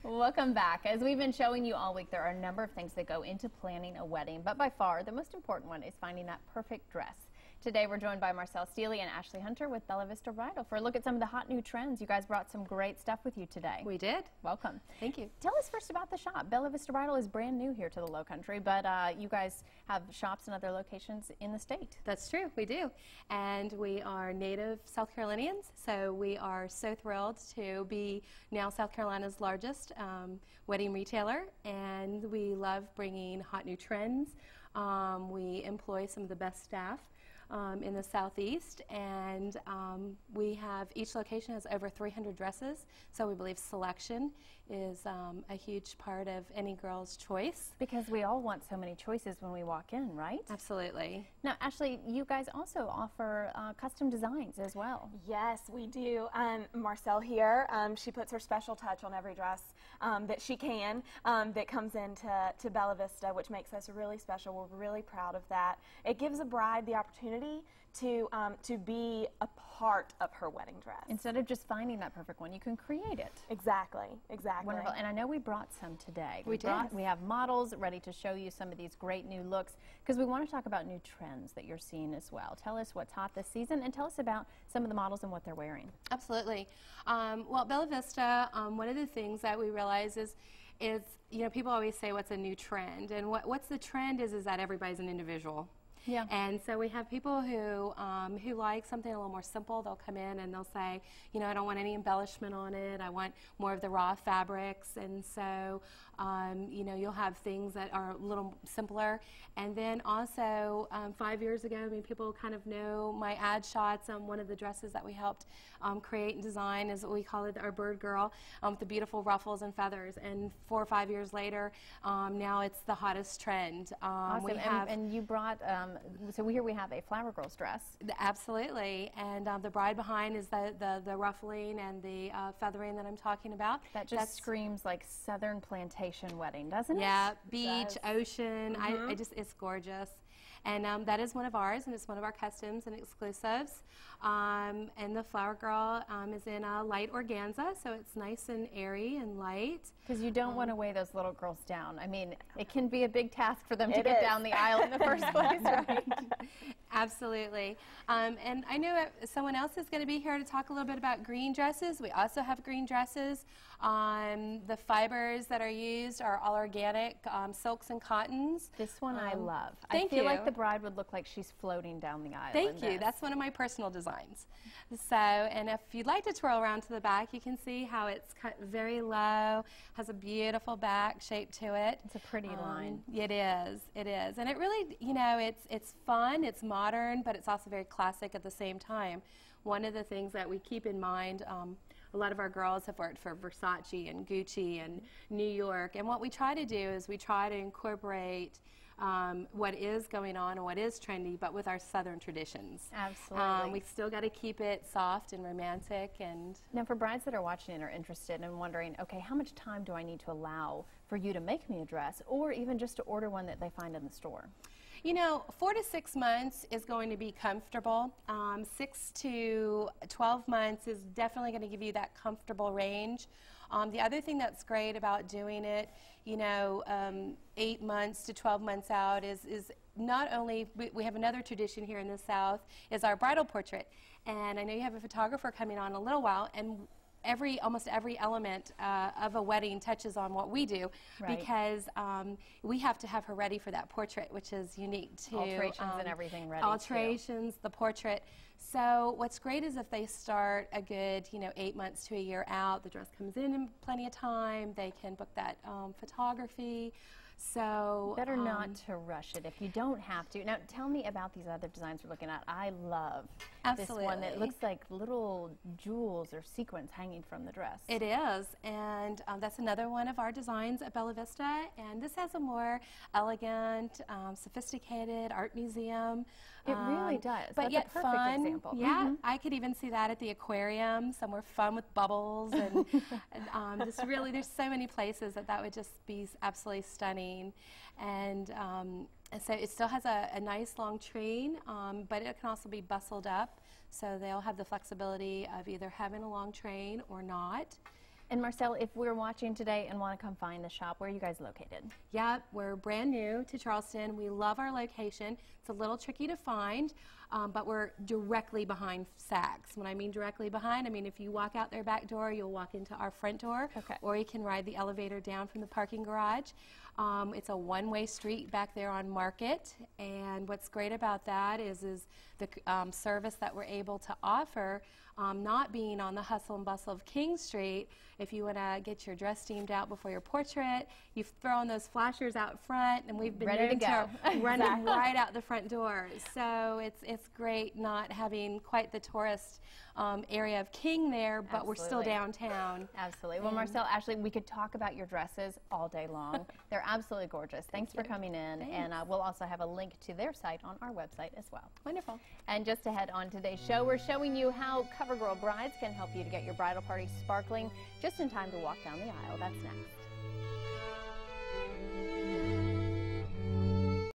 Welcome back. As we've been showing you all week, there are a number of things that go into planning a wedding, but by far the most important one is finding that perfect dress. Today we're joined by Marcel Steely and Ashley Hunter with Bella Vista Bridal for a look at some of the hot new trends. You guys brought some great stuff with you today. We did. Welcome. Thank you. Tell us first about the shop. Bella Vista Bridal is brand new here to the Low Country, but you guys have shops in other locations in the state. That's true, we do. And we are native South Carolinians, so we are so thrilled to be now South Carolina's largest wedding retailer, and we love bringing hot new trends. We employ some of the best staff in the Southeast, and we have, each location has over 300 dresses, so we believe selection is a huge part of any girl's choice. Because we all want so many choices when we walk in, right? Absolutely. Now, Ashley, you guys also offer custom designs as well. Yes, we do. Marcel here, she puts her special touch on every dress that she can that comes into Bella Vista, which makes us really special. We're really proud of that. It gives a bride the opportunity to be a part of her wedding dress. Instead of just finding that perfect one, you can create it. Exactly, exactly. Wonderful. And I know we brought some today. We did. We have models ready to show you some of these great new looks, because we want to talk about new trends that you're seeing as well. Tell us what's hot this season, and tell us about some of the models and what they're wearing. Absolutely. Well, Bella Vista, one of the things that we realize is you know, people always say what's a new trend, and what's the trend is that everybody's an individual. Yeah. And so we have people who like something a little more simple. They'll come in and they'll say, you know, I don't want any embellishment on it. I want more of the raw fabrics. And so, you know, you'll have things that are a little simpler. And then also, 5 years ago, I mean, people kind of know my ad shots. One of the dresses that we helped create and design is what we call it our bird girl, with the beautiful ruffles and feathers. And 4 or 5 years later, now it's the hottest trend. Awesome. We have, and you brought so here we have a flower girl's dress. Absolutely, and the bride behind is the ruffling and the feathering that I'm talking about. That just screams like Southern plantation wedding, doesn't it? Yeah, beach, ocean. It's gorgeous, and that is one of ours, and it's one of our customs and exclusives. And the flower girl is in a light organza, so it's nice and airy and light. Because you don't want to weigh those little girls down. I mean, it can be a big task for them to get down the aisle in the first place, right? Absolutely. And I know someone else is going to be here to talk a little bit about green dresses. We also have green dresses. The fibers that are used are all organic silks and cottons. This one I love. Thank I you. feel like the bride would look like she's floating down the aisle. Thank you. That's one of my personal designs. So, and if you'd like to twirl around to the back, you can see how it's cut very low, has a beautiful back shape to it. It's a pretty line. It is. It is. And it really, you know, it's fun, it's modern, but it's also very classic at the same time. One of the things that we keep in mind, a lot of our girls have worked for Versace and Gucci and New York, and what we try to do is we try to incorporate what is going on and what is trendy, but with our Southern traditions. Absolutely. We still got to keep it soft and romantic. And now, for brides that are watching and are interested and wondering, okay, how much time do I need to allow for you to make me a dress, or even just to order one that they find in the store? You know, 4 to 6 months is going to be comfortable. 6 to 12 months is definitely going to give you that comfortable range. The other thing that's great about doing it, you know, 8 months to 12 months out is not only, we have another tradition here in the South, is our bridal portrait. And I know you have a photographer coming on in a little while, and almost every element of a wedding touches on what we do, because we have to have her ready for that portrait, which is unique to alterations and everything ready. Alterations, the portrait. So what's great is if they start a good, you know, 8 months to a year out, the dress comes in plenty of time. They can book that photography. So better not to rush it if you don't have to. Now, tell me about these other designs we're looking at. I love this one that looks like little jewels or sequins hanging from the dress. It is, and that's another one of our designs at Bella Vista. And this has a more elegant, sophisticated art museum. It really does. But That's yet a perfect fun. example. Yeah, I could even see that at the aquarium, somewhere fun with bubbles, and just really, there's so many places that would just be absolutely stunning. And so it still has a nice long train, but it can also be bustled up, so they'll have the flexibility of either having a long train or not. And Marcel, if we're watching today and want to come find the shop, where are you guys located? Yep, we're brand new to Charleston. We love our location. It's a little tricky to find, but we're directly behind Saks. When I mean directly behind, I mean if you walk out their back door, you'll walk into our front door, or you can ride the elevator down from the parking garage. It's a one-way street back there on Market, and what's great about that is the service that we're able to offer, not being on the hustle and bustle of King Street. If you want to get your dress steamed out before your portrait, you throw on those flashers out front, and we've been ready to go. Run it right out the front door. So it's great not having quite the tourist area of King there, but we're still downtown. Absolutely. Well, Marcel, Ashley, we could talk about your dresses all day long. They're absolutely gorgeous. Thanks for coming in, and we'll also have a link to their site on our website as well. Wonderful. And just ahead on today's show, we're showing you how CoverGirl brides can help you to get your bridal party sparkling just in time to walk down the aisle. That's next.